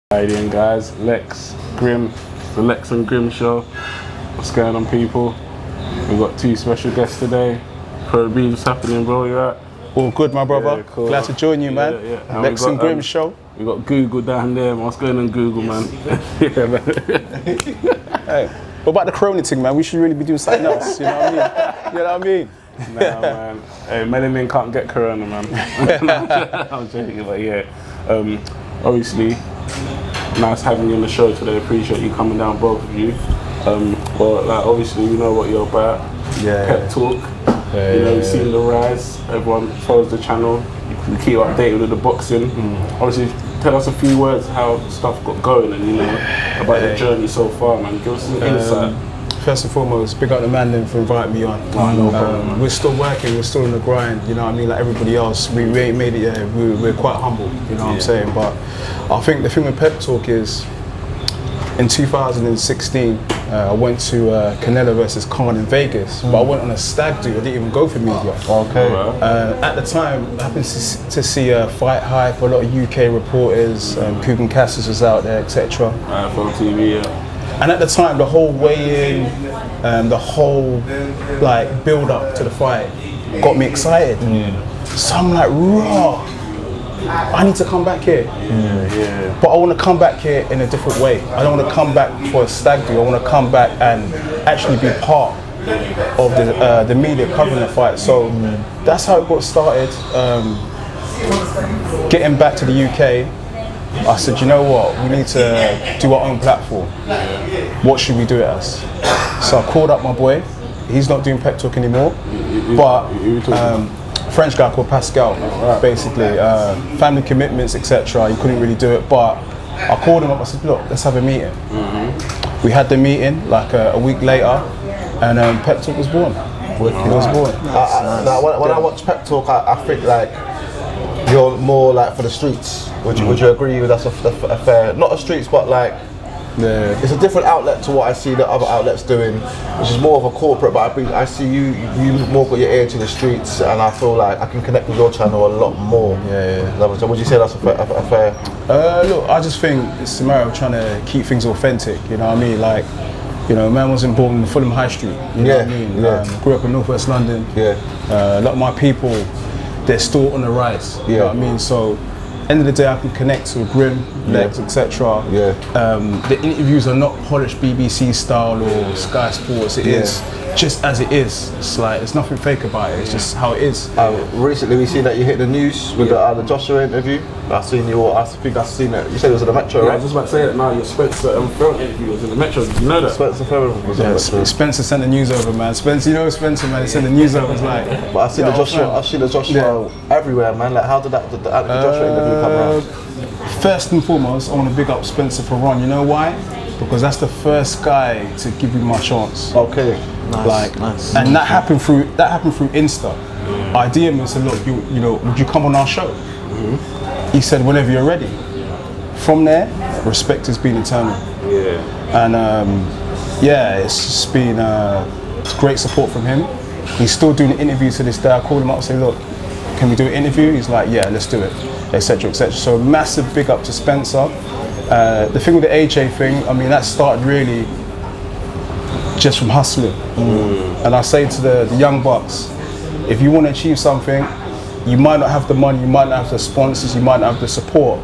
How you doing, guys? Lex, Grim, the Lex and Grim show. What's going on, people? We've got two special guests today. Pro B, what's happening, bro? You alright? All good, my brother. Yeah, cool. Glad to join you, man. Yeah. Lex and Grim show. We got Google down there. What's going on, Google, man? Yeah, man. Hey, what about the corona thing, man? We should really be doing something else. You know what I mean? You know what I mean? Nah, man. Hey, melanin can't get corona, man. I'm joking, but yeah. Obviously, nice having you on the show today. Appreciate you coming down, both of you. Well, like, obviously, we know what you're about. Peptalk. You know, we've seen the rise. Everyone follows the channel. You keep updated with the boxing. Obviously, tell us a few words how stuff got going and, you know, about your journey so far, man. Give us some insight. First and foremost, big up the man then for inviting me on. No problem, we're still working, we're still in the grind, you know what I mean, like everybody else. We ain't made it yet, we're quite humble, you know what I'm saying. But I think the thing with Peptalk is, in 2016, I went to Canelo versus Khan in Vegas, but I went on a stag do, I didn't even go for media. Okay. At the time, I happened to see Fight Hype, a lot of UK reporters, Quigg and Cassis was out there, etc. From TV, yeah. And at the time, the whole weigh-in, the whole like build-up to the fight got me excited. So I'm like, raw, I need to come back here. But I want to come back here in a different way. I don't want to come back for a stag do. I want to come back and actually be part of the media covering the fight. So that's how it got started. Getting back to the UK, I said, you know what, we need to do our own platform. What should we do it as? So I called up my boy. He's not doing Peptalk anymore, but French guy called Pascal, basically. Family commitments, etc. He couldn't really do it, but I called him up. I said, look, let's have a meeting. We had the meeting like a week later, and Peptalk was born. It was born. When I watch Peptalk, I think like you're more like for the streets. Would you agree with that's a fair, not the streets, but like it's a different outlet to what I see the other outlets doing, which is more of a corporate. But I see you more got your ear to the streets, and I feel like I can connect with your channel a lot more. So would you say that's a fair? Look, I just think it's a matter of trying to keep things authentic. You know what I mean? Like, you know, man wasn't born in Fulham High Street. You know what I mean? Grew up in North West London. A lot of my people, they're still on the rise. You know what I mean? So, end of the day, I can connect to Grim, Lex, etc. The interviews are not polished BBC style or Sky Sports. It is just as it is. It's like, there's nothing fake about it. It's just how it is. Recently, we seen that you hit the news with the Joshua interview. I think I've seen it. You said it was in the Metro, right? I was just about to say that now. Your Spencer Ferrell interview was in the Metro. Did you know that? Spencer Ferrell was in the Metro. Spencer sent the news over, man. Spencer, you know Spencer, man. He sent the news over. It's like, but I see the Joshua everywhere, man. Like, how did the Joshua interview come around? First and foremost, I want to big up Spencer for Ron. You know why? Because that's the first guy to give me my chance. Okay, nice. And that happened through Insta. I DM him and said, look, you know, would you come on our show? He said, whenever you're ready. From there, respect has been eternal. And it's just been great support from him. He's still doing interviews to this day. I called him up and said, look, can we do an interview? He's like, yeah, let's do it, etc., etc. So massive big up to Spencer. The thing with the AJ thing, I mean, that started really just from hustling. And I say to the young bucks, if you want to achieve something, you might not have the money, you might not have the sponsors, you might not have the support,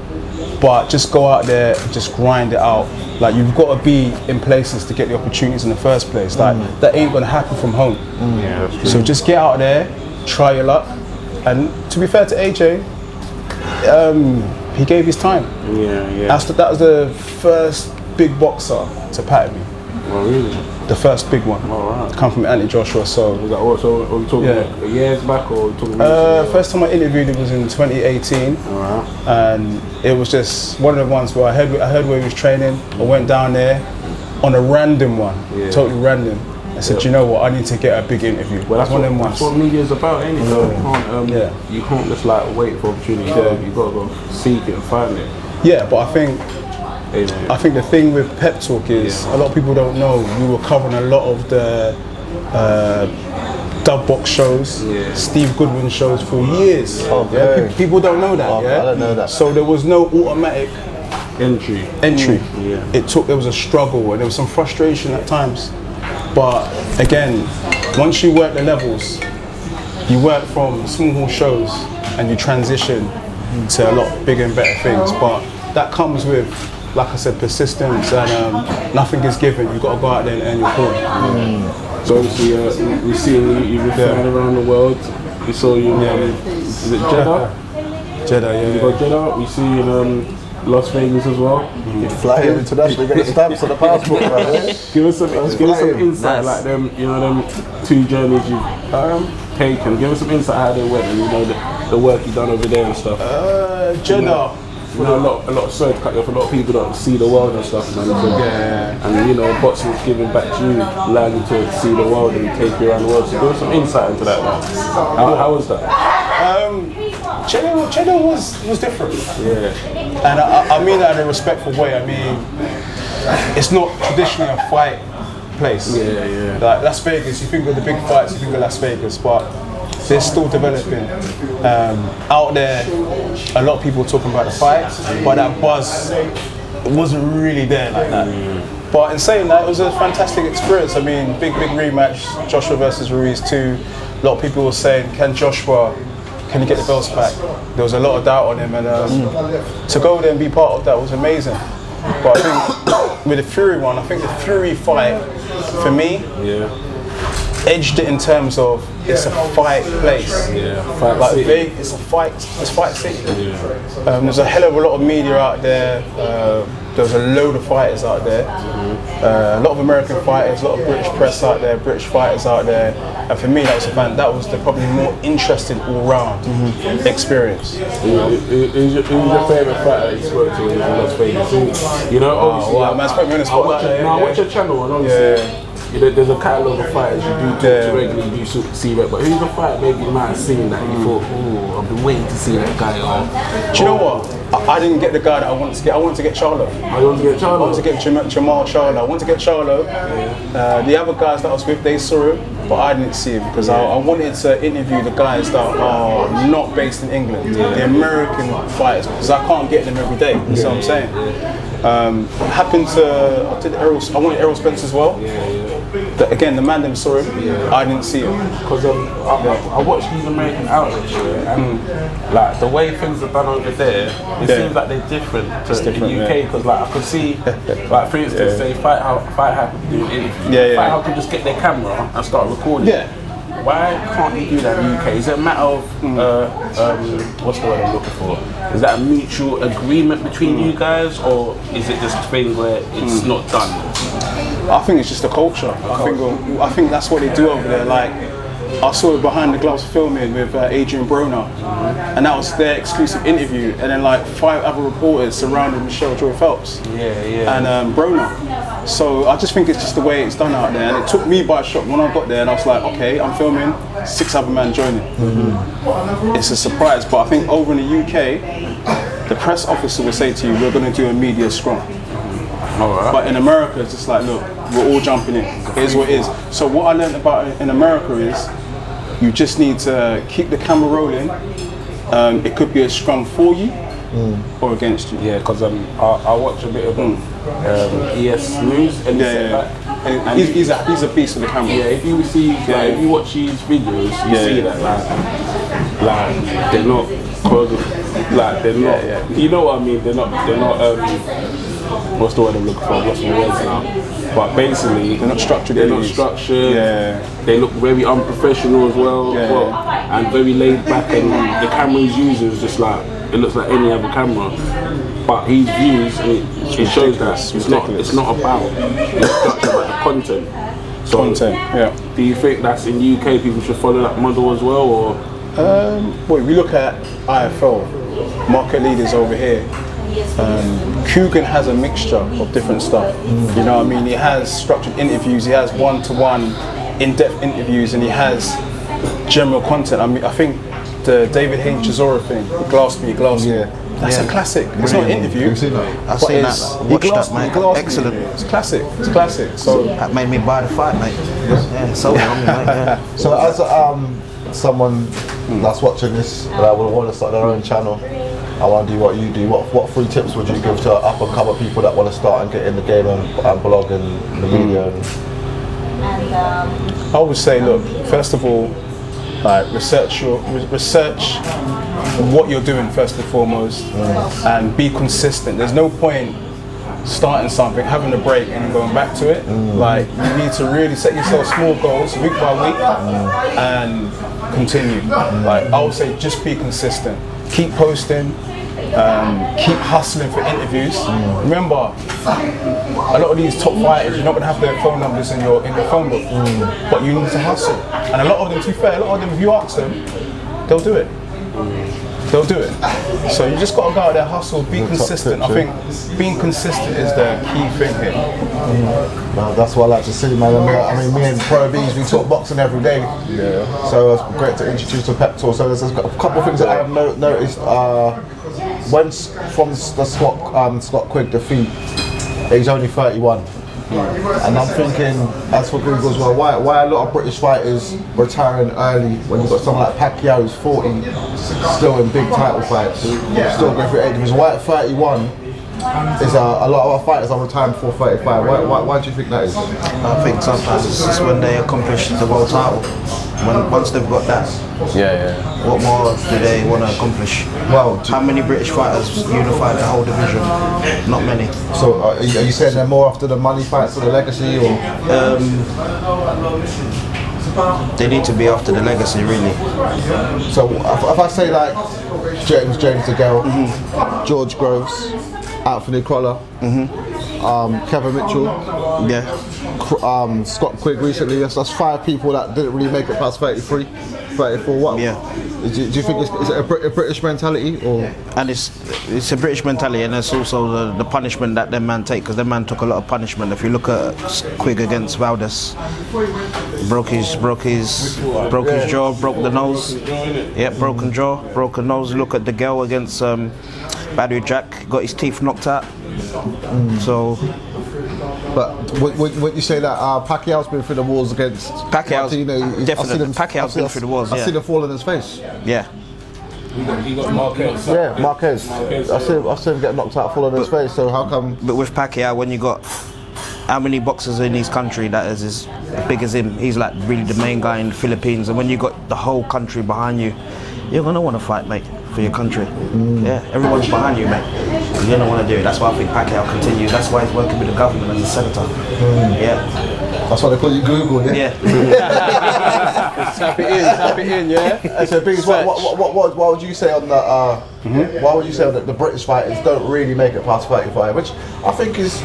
but just go out there and just grind it out. Like, you've got to be in places to get the opportunities in the first place. Like, that ain't gonna happen from home. So just get out there, try your luck. And to be fair to AJ, he gave his time. That was the first big boxer to pattern me. Oh, really? The first big one. Come from Anthony Joshua. So was that also, are we talking like years back or talking first time I interviewed him was in 2018. And it was just one of the ones where I heard where he was training. I went down there on a random one, totally random. I said, you know what, I need to get a big interview. Well, that's one of them ones. That's what media's about, ain't it? You can't just like wait for opportunity. You've got to go seek it and find it. Yeah, but I think the thing with Peptalk is a lot of people don't know we were covering a lot of the dub box shows, Steve Goodwin shows for years. People don't know that. I don't know that. So there was no automatic Entry. Yeah. There was a struggle and there was some frustration at times. But again, once you work the levels, you work from small hall shows and you transition to a lot bigger and better things. But that comes with, like I said, persistence, and nothing is given. You've got to go out there and earn your coin. So obviously, we've seen you've been flying around the world. We saw you in, is it Jeddah? Jeddah, yeah. You got Jeddah. We see you in Las Vegas as well. You fly here internationally, get the stamps on the passport, man. Give us some insight, like them, them 2 journeys you've taken. Give us some insight how they went, and the work you've done over there and stuff. Jeddah. A lot of sorry to cut you off. A lot of people don't see the world and stuff, man. So, and boxing's giving back to you, allowing you to see the world and take you around the world. So give us some insight into that, man. How was that? Jeddah was different. Yeah. And I mean that in a respectful way. I mean, it's not traditionally a fight place. Yeah. Like Las Vegas, you think of the big fights, you think of Las Vegas, but they're still developing. Out there, a lot of people talking about the fights, but that buzz wasn't really there like that. But in saying that, it was a fantastic experience. I mean, big rematch, Joshua versus Ruiz 2. A lot of people were saying, can he get the belts back? There was a lot of doubt on him, and to go there and be part of that was amazing. But I think with the Fury one, I think the Fury fight, for me, edged it in terms of it's a fight place. Fight like city. big, it's fight city. There's a hell of a lot of media out there. There was a load of fighters out there. A lot of American fighters, a lot of British press out there, British fighters out there. And for me, that was the probably more interesting all-round experience. Who's your favourite fighter you spoke to in Las Vegas? Obviously, man's put me on the spot. I watch your channel, and obviously, there's a catalogue of fighters you do talk to regularly, you do see, but who's the fighter maybe you might have seen that you thought, I've been waiting to see that guy? Do you know what? I didn't get the guy that I wanted to get. I wanted to get Charlo. You want to get Charlo? I wanted to get Jamal Charlo. I wanted to get Charlo. The other guys that I was with, they saw him, but I didn't see him because I wanted to interview the guys that are not based in England, the American fighters, because I can't get them every day. You know what I'm saying? I wanted Errol Spence as well. Again, the man them saw him. I didn't see him. Because I watch these American outlets and like the way things are done over there, it seems like they're different to the UK. Because like I could see, like for instance, say Fight Hub do an interview. Fight Hub can just get their camera and start recording. Why can't you do that in the UK? Is it a matter of what's the word I'm looking for? Is that a mutual agreement between you guys, or is it just a thing where it's not done? I think it's just a culture. I think that's what they do over there. Like I saw it behind the gloves filming with Adrian Broner, and that was their exclusive interview. And then like 5 other reporters surrounded Michelle Joy Phelps and Broner. So I just think it's just the way it's done out there. And it took me by shock when I got there, and I was like, okay, I'm filming, 6 other men joining. It's a surprise, but I think over in the UK, the press officer will say to you, we're going to do a media scrum. But in America, it's just like, look, we're all jumping in. It is what it is. So what I learned about in America is you just need to keep the camera rolling. It could be a scrum for you or against you. Yeah, because I watch a bit of ES News and and he's a piece of the camera. Yeah, if you see, if you watch these videos, you see that like they're not like they're not. You know what I mean? They're not. What's the word I'm looking for? What's the words now? But basically, they're not structured. They look very unprofessional as well, and very laid back. And the camera he's using is just like it looks like any other camera. But his views, it shows that it's not about the structure, but the content. So, do you think that's in the UK people should follow that model as well, or? Well, if we look at IFL, market leaders over here. Quigg has a mixture of different stuff. You know what I mean? He has structured interviews, he has one-to-one in-depth interviews, and he has general content. I mean, I think the David Haynes Chisora thing, he glassed me. That's a classic. It's not an interview. I've seen that. Watch that, mate. Excellent. It's classic. So that made me buy the fight, mate. Sold it on me, mate. So as someone that's watching this that will want to start their own channel, I want to do what you do. What 3 tips would you give to up and coming people that want to start and get in the game and blog and the media? I would say, look, first of all, like research what you're doing first and foremost, and be consistent. There's no point starting something, having a break, and going back to it. Like, you need to really set yourself small goals week by week and continue. Like, I would say, just be consistent. Keep posting. Keep hustling for interviews. Remember, a lot of these top fighters, you're not going to have their phone numbers in your phone book, but you need to hustle. And a lot of them, to be fair, a lot of them, if you ask them, they'll do it. They'll do it. So you just got to go out there, hustle, be consistent. I think being consistent is the key thing here. No, that's what I like to see, man. I mean, me and Pro B's, we talk boxing every day. Yeah. So it's great to introduce to Peptalk. So there's a couple of things that I have noticed. When from the Scott Quigg defeat, he's only 31. And I'm thinking, as for Google as well, why a lot of British fighters retiring early when you've got someone like Pacquiao who's 40, still in big title fights, still going through age division. Why at 31 is a lot of our fighters are retiring before 35? Why do you think that is? I think sometimes it's just when they accomplish the world title. Once they've got that, what more do they want to accomplish? Well, how many British fighters unified the whole division? Not many. So are you saying they're more after the money fights or the legacy, or? They need to be after the legacy, really. So if I say like James DeGale, George Groves, Anthony Crolla, Kevin Mitchell, Scott Quigg recently, that's 5 people that didn't really make it past 33, 34. What? Yeah. Do you think it's a British mentality, or? And it's a British mentality, and it's also the punishment that them man take, because them man took a lot of punishment. If you look at Quigg against Valdez, broke his jaw, broke the nose. Yeah, broken jaw, broken nose. Look at the girl against Badou Jack, got his teeth knocked out. So. But would you say that Pacquiao's been through the walls against Pacquiao? Definitely. Pacquiao's been through the walls. I've seen him fall in his face. Yeah. He got Marquez. Yeah, Marquez. I see him get knocked out, fall in his face. So how come? But with Pacquiao, when you got how many boxers in his country that is as big as him, he's like really the main guy in the Philippines. And when you got the whole country behind you, you're gonna want to fight, mate, for your country. Yeah, everyone's behind you, mate. You're gonna want to do it. That's why I think Pacquiao continues. That's why he's working with the government as a senator. Yeah. That's why they call you Google, yeah? Tap it in, yeah? So, Biggs, what would you say on the, why would you say that the British fighters don't really make it past 35? Which I think is,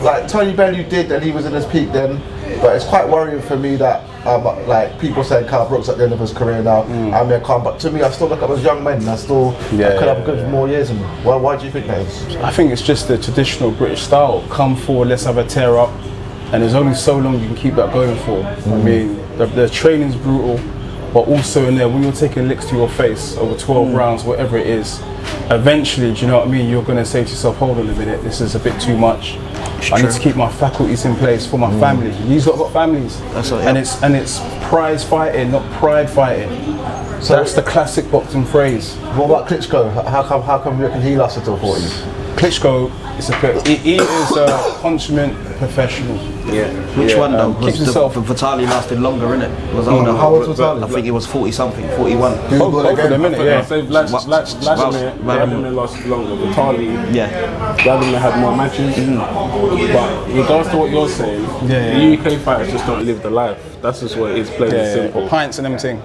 like Tony Bellew did, and he was in his peak then, but it's quite worrying for me that, like, people say Carl Brooks at the end of his career now, Amir Khan, but to me, I still look at those young men, and I could have a good more years in me. Why do you think that is? I think it's just the traditional British style. Come forward, let's have a tear up. And there's only so long you can keep that going for. I mean, the training's brutal, but also in there, when you're taking licks to your face over 12 rounds, whatever it is, eventually, do you know what I mean? You're going to say to yourself, hold on a minute, this is a bit too much. I need to keep my faculties in place for my family. These lot got families. That's what, and it's prize fighting, not pride fighting. So that's the classic boxing phrase. What about Klitschko? How come you reckon he lasted till 40? Klitschko he is a consummate professional. Yeah. Which one though? Keeps himself. Vitali lasted longer, innit? Was older. How old was Vitali? I think he was 40 something, 41. Both of them, innit? Yeah. So Vladimir lasted longer. Vladimir had more matches. But in regards to what you're saying, the UK fighters just don't live the life. That's just what it is, plain and simple. Pints and everything.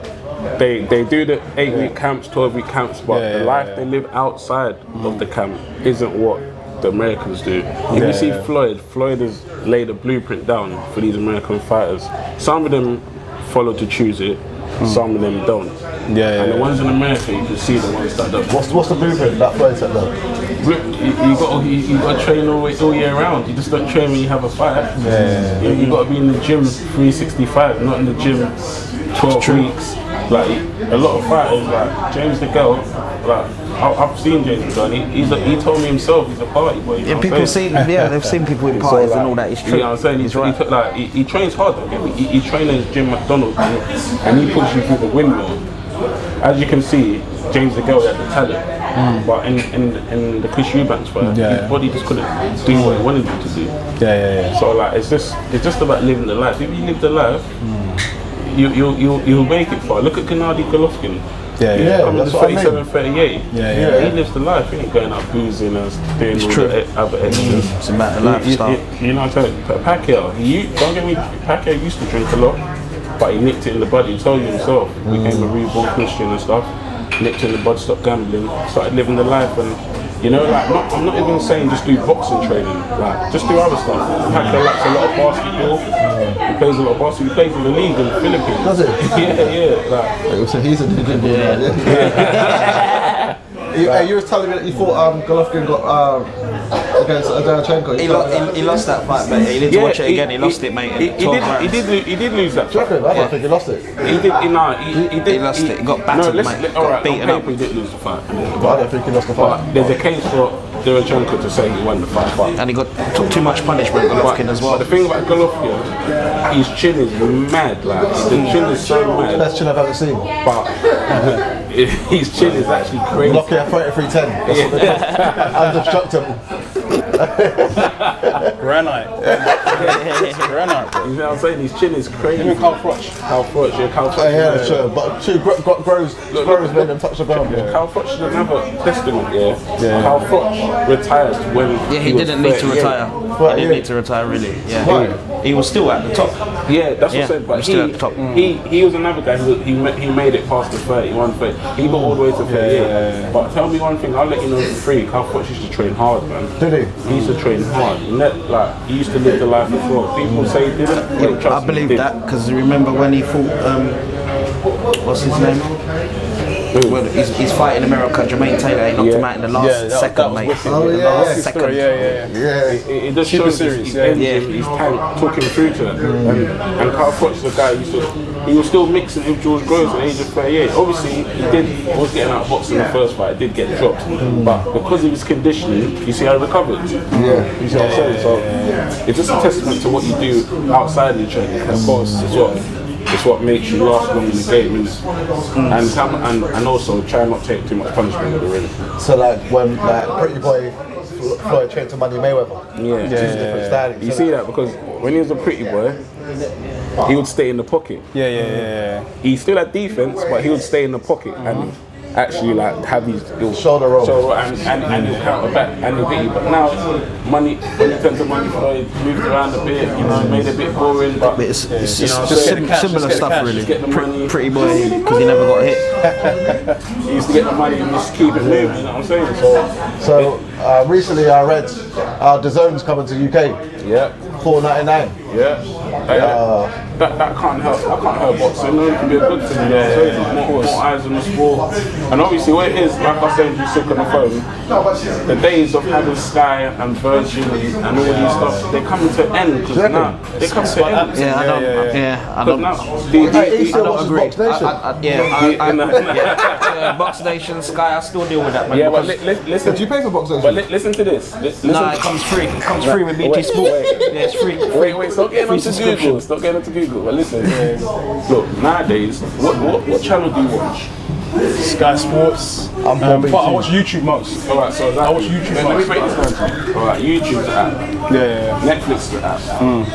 They do the 8-week camps, 12-week camps, but the life they live outside of the camp isn't what the Americans do. If you see Floyd has laid a blueprint down for these American fighters. Some of them follow to choose it, some of them don't. And the ones in America, you can see the ones that don't. What's the blueprint that Floyd said though? You got to train all year round. You just don't train when you have a fight. You got to be in the gym 365, not in the gym 12 weeks. Like a lot of fighters, like James DeGale, like I've seen James DeGale. He told me himself he's a party boy. Yeah, people seen, they've seen people in parties and all that. It's true. You know what I'm saying? He trains hard. He trains Jim McDonald, and he puts you through the windmill. As you can see, James DeGale had the talent, but in the Chris Eubanks fight, his body just couldn't do what he wanted him to do. So like it's just about living the life. If you live the life, you'll make it far. Look at Gennady Golovkin. Coming to 37, 38. He lives the life. He ain't going out boozing and doing all the other extras. It's about the lifestyle. You know what I'm saying? Pacquiao, don't get me. Pacquiao used to drink a lot, but he nicked it in the bud. He told you himself. Became a reborn Christian and stuff. Nicked it in the bud, stopped gambling, started living the life, and you know, like I'm not even saying just do boxing training. Like just do other stuff. Pacquiao likes a lot of basketball. He plays a lot of basketball. He plays in the league in the Philippines. Does it? Yeah. Like, so he's a good you were telling me that you thought Golovkin got against Adrianchenko. He lost that fight, mate. He did watch it again. He lost it, mate. He did lose that fight. I don't think he lost it. He lost it. He got battered, mate. Alright, beaten up. He did lose the fight. But I don't think he lost the fight. But there's a case for Adrianchenko to say he won the fight. And he took too much punishment, Golovkin, as well. But the thing about Golovkin, his chin is mad. Like the chin is so mad. Best chin I've ever seen. But his chin is actually crazy. Lucky at 33-10. Indestructible. Granite. Granite, bro. You know what I'm saying? His chin is crazy. Even Carl Froch. Yeah, sure. But two grows made them touch the ground. Carl Froch is another testament, Carl Froch retired when he didn't need to retire. He didn't need to retire, really. He was still at the top. Yeah, that's what I said. But still at the top. He was another guy he made it past the 31, 30. He got all the way to 38. But tell me one thing, I'll let you know for free. Carl Froch used to train hard, man. Did he? He used to train hard. He used to live the life as well. People say he didn't. Wait, I believe that because remember when he fought, what's his name? Well, he's fighting America, Jermaine Taylor. He knocked him out in the last second, mate. Second. It just shows his engine, his tank, talking through to it. And Carl Froch is the guy he was still mixing with George Groves at the age of 38. Obviously, he was getting out of boxing in the first fight. Did get dropped, but because of his conditioning, you see how he recovered. You see what I'm saying? So it's just a testament to what you do outside of the training. Of course, it's what makes you last long in the game, and also try not to take too much punishment with the ring. So like when Pretty Boy Floyd trained to Money Mayweather. Different styling. You see that because when he was a Pretty Boy, he would stay in the pocket. He still had defense, but he would stay in the pocket and actually like have his shoulder roll and he'll counter back and he'll beat you. But now when you turn to Money Floyd, moved around a bit, made it a bit boring. But it's just similar stuff, really. Pretty Boy, because he never got hit. He used to get the money and just keep it moving. You know what I'm saying? So recently I read Dazon's coming to UK. $4.99. That can't help. I can't help boxing. It can be a good thing. More eyes on the sport. And obviously, what it is, like I said, you sick on the phone. The days of having Sky and Virgin and all these stuff, they're coming to an end because now they come to an end. I don't agree. Box Nation, Sky, I still deal with that, man. Yeah, but listen. Do you pay for Box Nation? But listen to this. No, it comes free. It comes free with BT Sport. Yeah, it's free. Wait, stop getting onto Google. Stop getting onto Google. But listen, look, nowadays, what channel do you watch? Sky Sports. But I watch YouTube most. Alright, so I watch YouTube Let me break this down to you. Alright, YouTube's the app. Netflix is the app.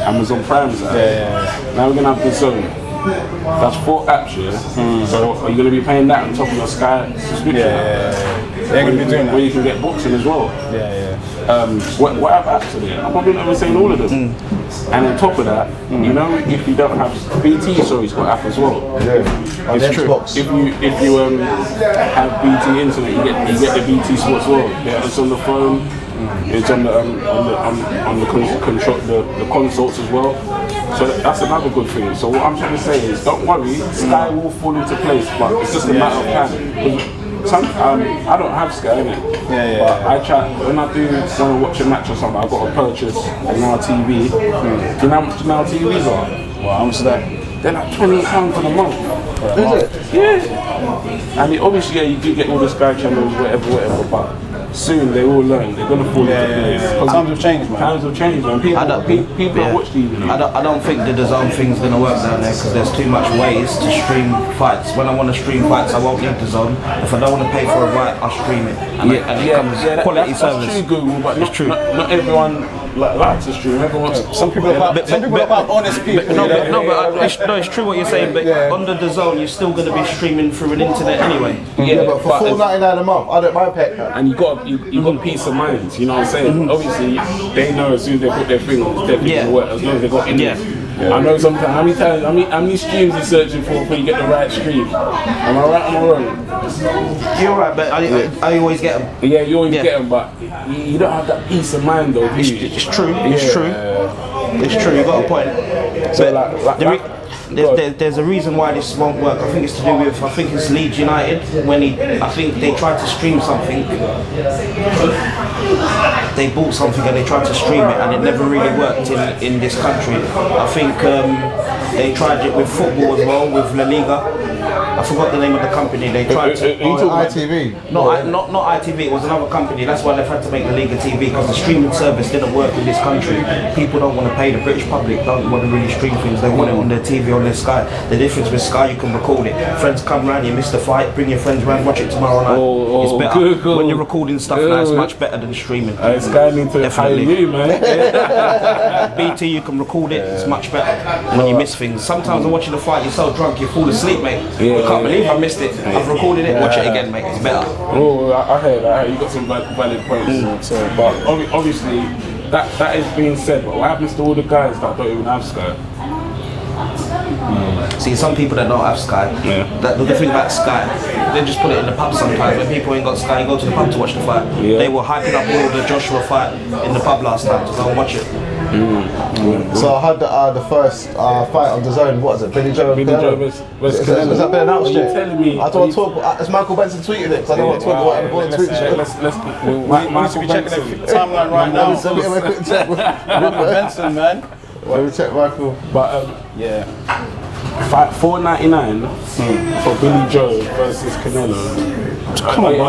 Amazon Prime is the app. Now we're gonna have Dazn. That's 4 apps, So are you gonna be paying that on top of your Sky subscription? They're gonna be doing that. Where you can get boxing as well. What apps are there? I'm probably not even saying all of them. And on top of that, you know, if you don't have BT, sorry, it's got app as well. It's true. Xbox. If you have BT internet, you get the BT Sports as well. It's on the phone. It's on the consoles as well. So that's another good thing. So what I'm trying to say is, don't worry, Sky will fall into place, but it's just a matter of time. I don't have Sky, innit? But I try, when I do want to watch a match or something, I've got to purchase a Now TV. Do you know how much Now TVs are? Wow, how much is that? They're like £28 for the month. for a month. Yeah. And obviously, you do get all the Sky channels, whatever, but soon they all learn. They're gonna fall into place. Times have changed, man. Times have changed, man. People don't watch TV. You know? I don't think the Dazn thing's gonna work down there because there's too much ways to stream fights. When I want to stream fights, I won't need Dazn. If I don't want to pay for a right, I'll stream it. And it comes quality service. That's true, Google, but it's true. Not everyone likes to stream. Everyone. Some people are quite honest people. It's true what you're saying. But on the Dazn, you're still gonna be streaming through an internet anyway. Yeah, but for $4.99 a month, I don't mind paying that. And you got peace of mind. You know what I'm saying? Obviously, they know as soon as they put their thing on, it's definitely gonna work as long as they got internet. I know sometimes how many streams you're searching for before you get the right stream. Am I right or am I wrong? You're right, but I always get them. Yeah, you always get them, but you don't have that peace of mind though, do you? It's true. It's true. It's true. You got a point. So there's a reason why this won't work. I think it's to do with it's Leeds United I think they tried to stream something. They bought something and they tried to stream it and it never really worked in this country. I think they tried it with football as well, with La Liga. I forgot the name of the company. They tried to. ITV? Not ITV. It was another company. That's why they've had to make La Liga TV because the streaming service didn't work in this country. People don't want to pay. The British public don't want to really stream things. They want it on their TV, on their Sky. The difference with Sky, you can record it. Friends come round, you miss the fight, bring your friends round, watch it tomorrow night. It's better. Cool. When you're recording stuff now, it's much better than streaming. Sky need to hire you, man. BT, you can record it. It's much better when you miss things. Sometimes I'm watching the fight, you're so drunk, you fall asleep, mate. I can't believe I missed it. I've recorded it. Watch it again, mate. It's better. Oh, I heard that. You got some valid points. So, but obviously, that is being said. But what happens to all the guys that don't even have Sky? See, some people that don't have Sky, the thing about Sky, they just put it in the pub sometimes. When people ain't got Sky, you go to the pub to watch the fight. They were hyping up all the Joshua fight in the pub last night to go and watch it. So I had the first fight on Dazn. What is it? Billy Joe versus Canelo. Has that been announced yet? Telling me? I don't want to talk. Has Michael Benson tweeted it? Because I don't want to talk about what the tweets. We need to be checking the timeline right now. Benson, man. Let me check Michael. But fight $4.99 for Billy Joe versus Canelo. Come on, bro.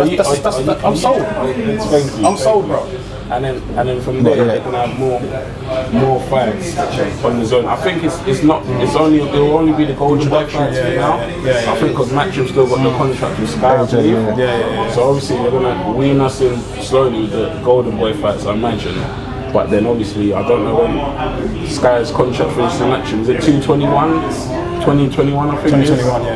I'm sold. I'm sold, bro. And then from there they can have more fights on the zone. I think it will only be the golden boy fights for now. I think because Matchroom still got the contract with Sky, I believe. So obviously they're gonna wean us in slowly with the golden boy fights, I imagine. But then obviously I don't know when Sky's contract finishes in Matchroom. Is it 2021, I think 2021,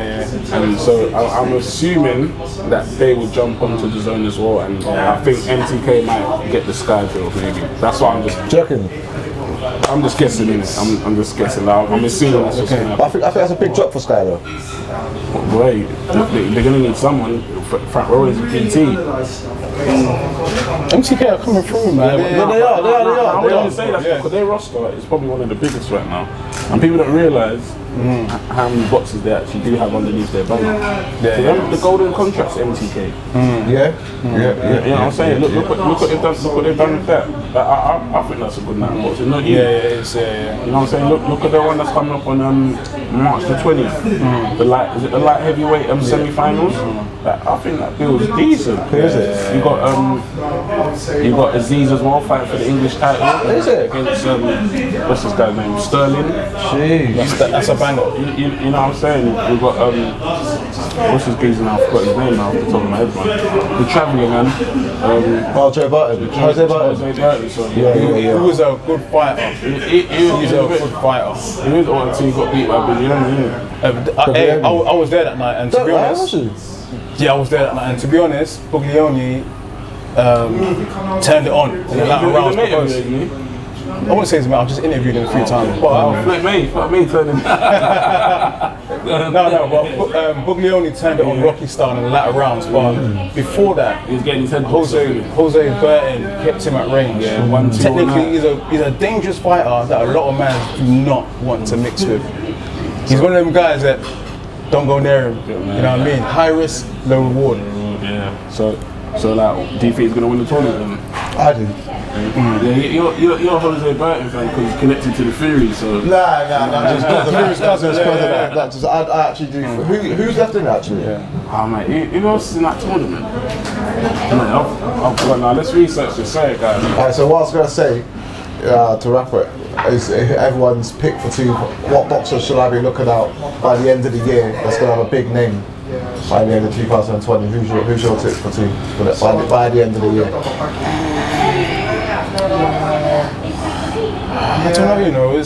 And so I'm assuming that they will jump onto the zone as well, and I think MTK might get the Sky deal maybe. That's what I'm just joking. I'm just guessing in it. I'm just guessing. I'm assuming that's what's going to happen. I think that's a big drop for Sky though. Wait, they're going to need someone. Frank Rollins and PT. MTK are coming through, man. They are. I wouldn't say that because their roster is probably one of the biggest right now, and people don't realise how many boxes they actually do have underneath their banner. The golden contract's MTK. You know what I'm saying? Look what they've done with that. I think that's a good night of boxing. You know what I'm saying? Look at the one that's coming up on March the 20th. Is it the light heavyweight semi-finals? I think that feels decent. Who is it? You got Aziz as well fighting for the English title. Is it? Against what's this guy's name? Sterling. Jeez. That's a banger. You know what I'm saying? We've got what's his geezer now? I forgot his name now off the top of my head, man. The travelling man. Joe Burton. Jose Burton. So, He was a good fighter. He was a good fighter. He was the one until he got beat by Billy. I was there that night, and to be honest, I was there that night, and to be honest, Buglioni turned it on in the latter rounds because I wouldn't say it's me. I've just interviewed him a few times. But fuck me turning. But Buglioni turned it on Rocky style in the latter rounds. But before that, he was getting his head. Jose Burton kept him at range. Technically, he's a dangerous fighter that a lot of men do not want to mix with. He's one of them guys that don't go near him. You know what I mean? High risk, low reward. So like, do you think he's gonna win the tournament? I I do. Yeah, you're a Jose Burton fan because he's connected to the Fury, so. Nah, just the Fury's cousins because of that. That's just, I actually do. Who's left in actually? Oh mate, who else is in that tournament? I've got now. Let's research this. Sorry, guys. Alright, so what I was gonna say to wrap it is everyone's pick for two. What boxers should I be looking out by the end of the year? That's gonna have a big name by the end of 2020. Who's your tip for two by the end of the year? I don't know, you know, I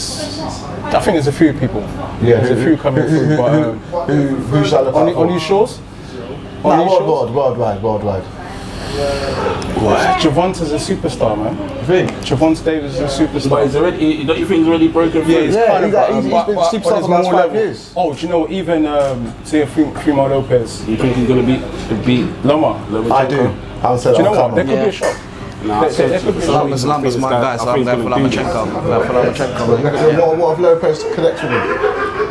think there's a few people. Yeah, there's a few coming through, but who shall I look out on these shores? Worldwide. Javonta's a superstar, man. Think? Javonta Davis is a superstar. But he's already. Don't you think he's already broken through? He's Yeah, kind of, he's been superstar for the last 5 years. Oh, do you know, even Fimo Lopez, You think he's gonna beat Loma. I do. I said, Do you know what? There could be a shot. Nah, Lama's my guy, so I'm going for Lomachenko. What if Lopez connects with him?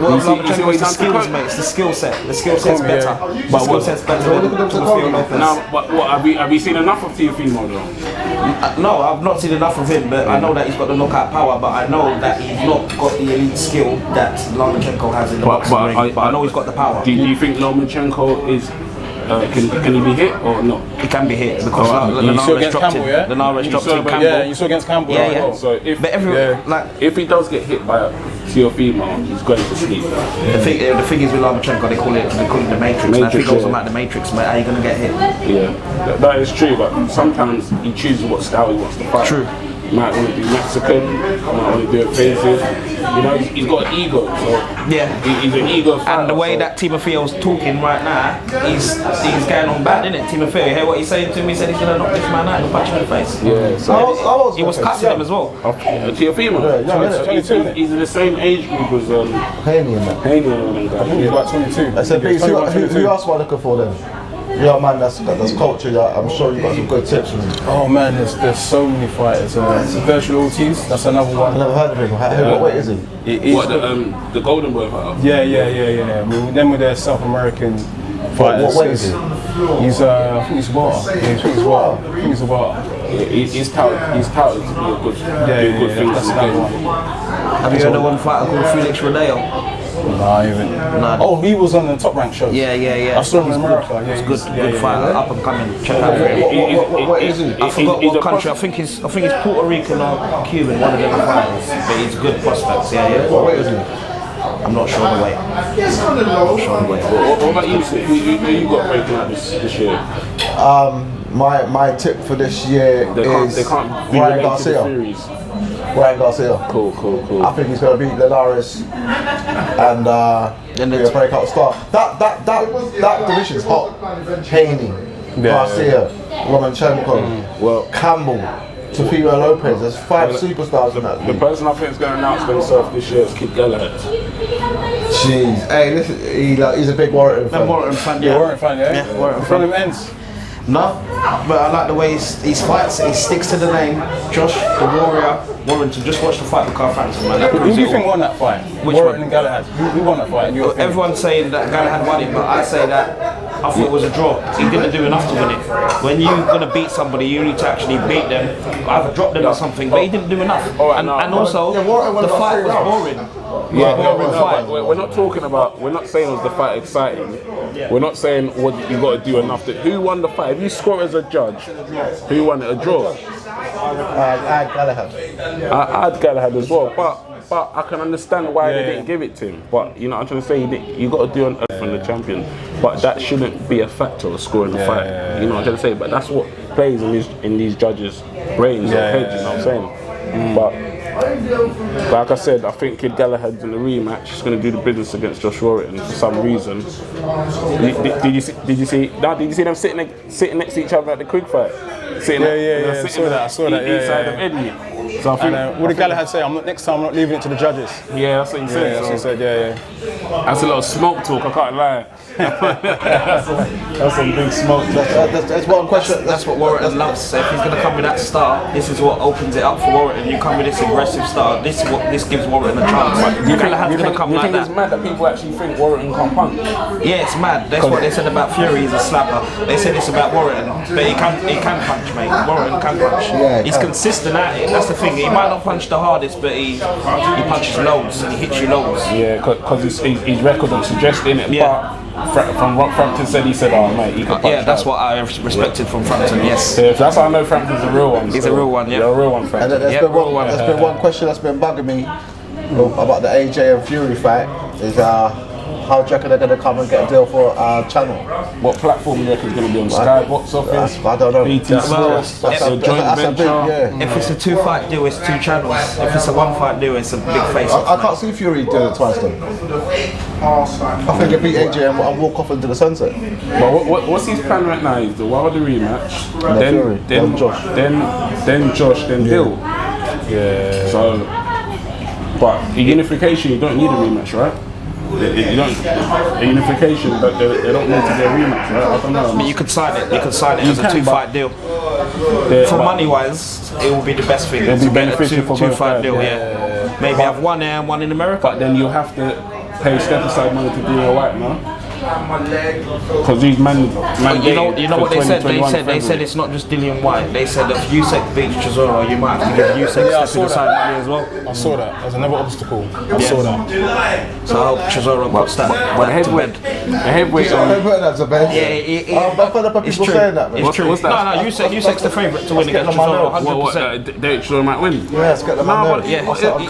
Well, You see Lomachenko what is the he's skills, done? mate. It's the skill set. The skill set's better. Yeah. The skill set's better than Theo Lopez. Now, but what have we seen enough of Teofimo though? No, I've not seen enough of him, but I know that he's got the knockout power, but I know that he's not got the elite skill that Lomachenko has in the boxing ring. But I know he's got the power. Do you think Lomachenko is? Can he be hit or not? He can be hit because You saw against Campbell, yeah? The Nara's dropped in Campbell. Yeah, you saw against Campbell. Yeah, yeah. Well. So But if he does get hit by Teofimo, he's going to sleep. the thing is with Lomachenko, they call it the Matrix. Now, if he goes on like the Matrix, mate, how you gonna get hit? Yeah, that is true. But sometimes he chooses what style he wants to fight. True. He might want to do Mexican, might want to do it phases. You know, he's got an ego. So Yeah. he's an ego fighter. And the way so. that Timotheo's talking right now, he's going on bad, isn't it? Timotheo, you hear what he's saying to him? He said he's gonna knock this man out and punch him in the face. Yeah, so He was cussing him as well. Teofimo. Yeah, He's in the same age group as Haney and that. Haney and them He's guys. like 22. I said, He's who 21, 22. else am I looking for then? Yeah, man, that's culture. I'm sure you got some good tips from him. Oh man, there's so many fighters. Virtual Ortiz, that's another I one. never heard of him. What weight is he? He's What the Golden Boy fighter? Yeah. Then with their South American fighters. What weight is he? He's I think he's water. Yeah, I think he's water. He's touted to be a good, thing. That's another one. Have you heard of one fighter called Felix Rodeo? Nah, even. Nah. Oh, he was on the Top Rank show. Yeah. I saw him in America. Yeah, He's good fighter, up and coming. Check out for him. What is he? I forgot what country. I think he's Puerto Rican or Cuban, one of them fighters. But he's good prospects. Yeah. What weight is he? I'm not sure the weight. What about you, Sid? Who you got breaking out this year? My tip for this year They is can't be Ryan related to the Garcia. Furies. Ryan Garcia. Cool. I think he's going to beat Linares and be a breakout star. That division's hot. Haney, Garcia, Lomachenko, Well, Campbell, Teofimo Lopez. There's 5 superstars in that the league. person I think is going to announce himself this year is Quigg. Jeez. Hey, listen, he's a big Warrington fan. Warrington fan, Yeah, Warren fan, yeah? Yeah, Warren In front of him ends. No, but I like the way he fights. He sticks to the name. Josh, the Warrior, Warrington. Just watch the fight with Carl Frampton, man. Who do you think won that fight? Which Warren one? and Galahad. Who won that fight? In your opinion? Everyone's saying that Galahad won it, but I say that I thought it was a draw. He didn't do enough to win it. When you're gonna beat somebody, you need to actually beat them, either drop them or something. But he didn't do enough. And also, the fight was boring. We're not talking about. We're not saying was the fight exciting. We're not saying what you got to do enough. Who won the fight? If you score as a judge, who won it? A draw. Galahad. I had Galahad as well, but I can understand why they didn't give it to him. But you know, I'm trying to say you got to do an earth from the champion. But that shouldn't be a factor of scoring the fight. You know what I'm trying to say. But that's what plays in these judges' brains or heads. You know what I'm saying. But like I said, I think Kid Galahad's in the rematch. He's going to do the business against Josh Warrington for some reason. Did you see them sitting next to each other at the Quigg fight? Yeah. I saw that. Each side of Eddie. So I think, And what did Galahad say? Next time I'm not leaving it to the judges. yeah, that's what he said. Yeah, that's what he said. Yeah. That's a lot of smoke talk, I can't lie. That's some big smoke. That's one question. That's what Warrington loves. So if he's going to come with that start, this is what opens it up for Warrington. You come with this aggressive start, this gives Warrington a chance. Galahad's going to come like it's that. mad that people actually think Warrington can punch? Yeah, it's mad. That's what they said about Fury. He's a slapper. They said it's about Warrington, but he can punch, mate. Warrington can punch. Yeah, he's consistent at it. That's the thing. He might not punch the hardest, but he punches loads and he hits you loads. Yeah, because his record of suggesting it. Yeah. From what Frampton said, he said, "Oh mate, he can punch." Yeah, that's what I respected from Frampton. Yes. Yeah, that's how I know Frampton's a real one. He's a real one. Yeah. You're a real one, And Frampton. there's been one question that's been bugging me about the AJ and Fury fight. Is how do you reckon they're going to come and get a deal for our channel? What platform do you reckon is going to be on? Sky box office? I don't know. BT Sports? That's a joint That's a big, venture. yeah. If it's a 2-fight deal, it's 2 channels. If it's a 1-fight deal, it's a big face. I can't see Fury doing it twice though. I think he beat AJ and walk off into the sunset. But what's his plan right now? Is the Wilder rematch, Fury, then Josh. then Josh, then Dill. Yeah. So, but in unification, you don't need a rematch, right? You don't. In unification, but they don't need to get a rematch, right? I don't know. But you could sign it. You could sign it as a 2-fight deal. For money wise, it will be the best thing. It'll be to get a beneficial for both 2-fight sides, deal. yeah. Yeah. Maybe have one here and one in America. But then you'll have to pay step aside money to Dillian White, no? Because these men you know what they said? They said it's not just Dillian White. They said if Usyk beats Chisora, you might have to give Usyk stepping aside money as well. I saw that. That was another obstacle. I saw that. So I hope Chisora puts that But to bed. the heavyweight That's the best. Yeah, I've heard it's people true. saying that. It's true. What's that? No, Usyk's the favourite to win Let's get against them on Chisora, now. 100%. Derek Chisora might win. Yeah, let's get them on No, there. but Yeah.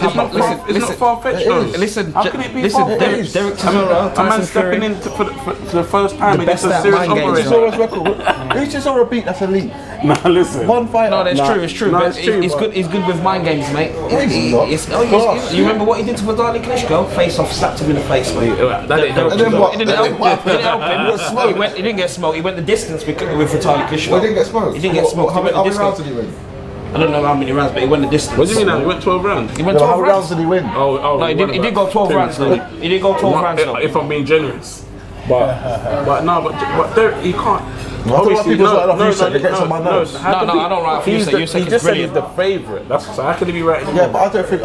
it's not far-fetched though. Listen, How can it be listen, far-fetched? Derek Chisora, A man Tyson stepping Fury. in for the first time against best a at serious mind games, operator. Chisora's record. Who's Chisora beat? That's elite. Nah, listen. One fight. No, that's true. It's true. No, But it's true, it's but- good. He's good with mind games, mate. he's not. You remember what he did to Vitaly Klitschko? Face off, slapped him in the face, mate. That didn't help. And then what? It didn't help him. He didn't get smoked. He went the distance with Vitaly Klitschko. Well, he didn't get smoked. He didn't get smoked. How He went many the rounds distance. did he win? I don't know how many rounds, but he went the distance. What do you mean now? He went 12 rounds? He went How 12 many rounds rounds. did he win? Oh, No, he did go 12 rounds though. He did go 12 rounds though. If I'm being generous. But there, he can't. I don't like people like Usyk, it gets on my nerves. No, I don't like Usyk. He Usyk is just said he's brilliant. the favourite. That's so how can he be right? Yeah, but I don't think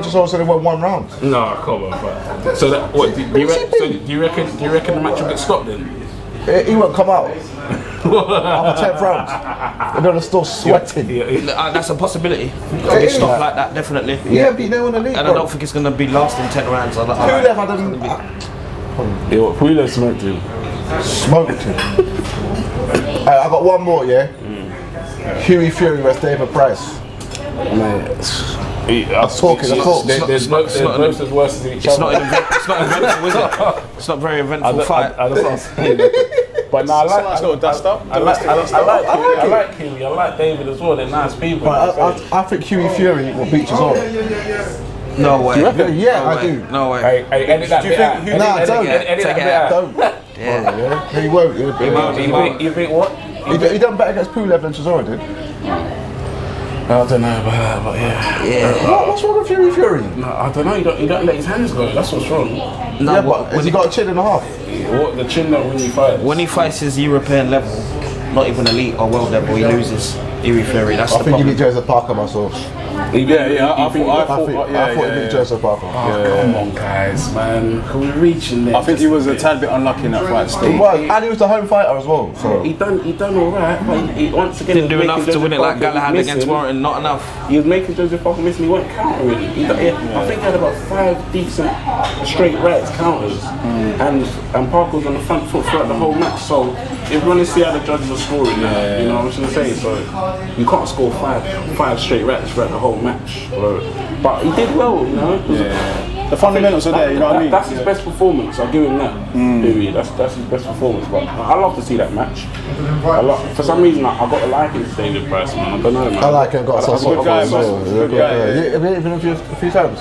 Chisora's going to win 1 round. No, come on, but so that what? Do you reckon the match will get stopped then? He won't come out. After 10th round. And they're still sweating. That's a possibility. Could be stopped like that, definitely. Yeah, but no one in the league. And I don't think it's going to be lasting 10 rounds. Pulev had him. Yeah, what Pulev smoked him. Smoked him. I got one more, yeah? Huey Fury vs David Price. I'm talking. There's both as worse as each It's other. not eventful, is it? It's not very eventful fight. I don't know. But no, I like. Nice little dust up. I like Huey. I like David as well. They're nice people. But I think Huey Fury will beat Chisora. No way. Yeah, I do. No way. Hey, edit that bit out. Nah, don't. Edit that bit out. Don't. Yeah. He won't. He won't. You think what? He done better against Pulev than Chisora did. I don't know about that, but yeah. Yeah. What's wrong with Fury? No, I don't know. You don't let his hands go. That's what's wrong. No, Yeah, but has he got a chin and a half? What the chin that when you fight? when he fights his European level, not even elite or world level, he loses. Huey Fury, that's I the think he problem. beat Joseph Parker myself. Yeah, I thought he beat Joseph Parker. Come on, guys, man. Can we reach in there? I think he was a tad bit unlucky in that fight He still. was, and he was the home fighter as well. So He done all right, but he once again Didn't do was enough making to win it Joseph like Parker Galahad missing. against Warrington, not enough. He was making Joseph Parker miss and he wasn't countering. I think he had about 5 decent straight rights counters, and Parker was on the front foot throughout the whole match. So if you want to see how the judges are scoring, you know what I'm trying to say. So you can't score five straight rights throughout the whole match, but he did well, you know. The fundamentals are there, you know what I mean? That's his best performance. I'll give him that. Really, that's his best performance. But I love to see that match. For some reason, I got a liking to David Price, man. I don't know, man. I like him. Got some good guy, man. Good guy. Yeah, have you interviewed a few times?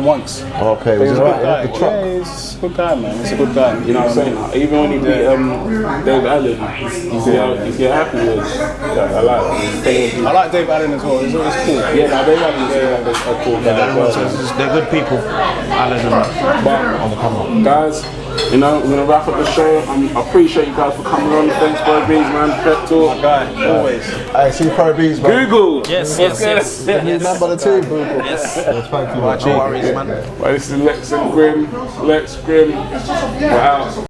Once. Okay, But he's a right, good guy. the truck. Yeah, he's a good guy, man. He's a good guy. You know what I'm saying? Even when he beat Dave Allen, you see how happy he was. Yeah, I like him. I like Dave Allen as well. He's always cool. Yeah, no, Dave Allen is a cool guy. as well, man. They're good people. Alan and But guys, you know, we're gonna wrap up the show. I appreciate you guys for coming on. Thanks, Pro Bees, man. Peptalk. Guy, always. Hey, see Pro Bees, man. Google. Yes. Remember the team, Google. Yes. Thank you, man. no worries, man. Well, this is Lex and Grim. Lex Grim. We're out.